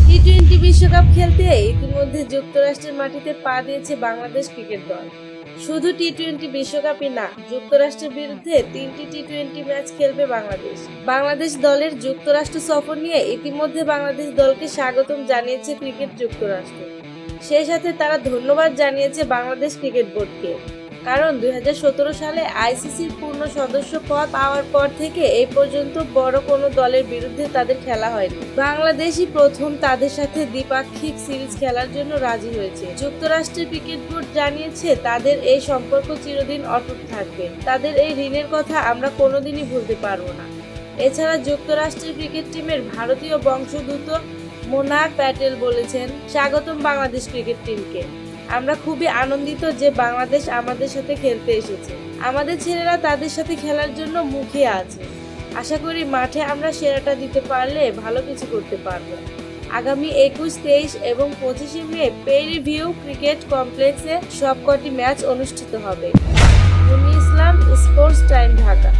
টি-20 বিশ্বকাপ খেলতে ইতিমধ্যে যুক্তরাষ্ট্রের মাটিতে পা দিয়েছে বাংলাদেশ ক্রিকেট দল। শুধু টি-20 বিশ্বকাপই না, যুক্তরাষ্ট্রের বিরুদ্ধে 3টি টি-20 ম্যাচ খেলবে বাংলাদেশ। বাংলাদেশ দলের যুক্তরাষ্ট্র সফর নিয়ে ইতিমধ্যে বাংলাদেশ দলকে স্বাগতম জানিয়েছে ক্রিকেট যুক্তরাষ্ট্র। সেই সাথে তারা ধন্যবাদ জানিয়েছে বাংলাদেশ ক্রিকেট বোর্ডকে, কারণ 2017 সালে আইসিসির পূর্ণ সদস্য পদ পাওয়ার পর থেকে এই পর্যন্ত বড় কোনো দলের বিরুদ্ধে তাদের খেলা হয়নি। বাংলাদেশই প্রথম তাদের সাথে দ্বিপাক্ষিক সিরিজ খেলার জন্য রাজি হয়েছে। যুক্তরাষ্ট্রের ক্রিকেট বোর্ড জানিয়েছে তাদের এই সম্পর্ক চিরদিন অটুট থাকবে। তাদের এই ঋণের কথা আমরা কোনোদিনই ভুলতে পারবো না। এছাড়া যুক্তরাষ্ট্রের ক্রিকেট টিমের ভারতীয় বংশোদ্ভূত মোনাক প্যাটেল বলেছেন, স্বাগতম বাংলাদেশ ক্রিকেট টিমকে। আমরা খুবই আনন্দিত যে বাংলাদেশ আমাদের সাথে খেলতে এসেছে। আমাদের ছেলেরা তাদের সাথে খেলার জন্য মুখিয়ে আছে। আশা করি মাঠে আমরা সেরাটা দিতে পারলে ভালো কিছু করতে পারবো। আগামী 21, 23 এবং 25 মে পেরি ভিউ ক্রিকেট কমপ্লেক্সে সবকটি ম্যাচ অনুষ্ঠিত হবে। মুন্নি ইসলাম, স্পোর্টস টাইম, ঢাকা।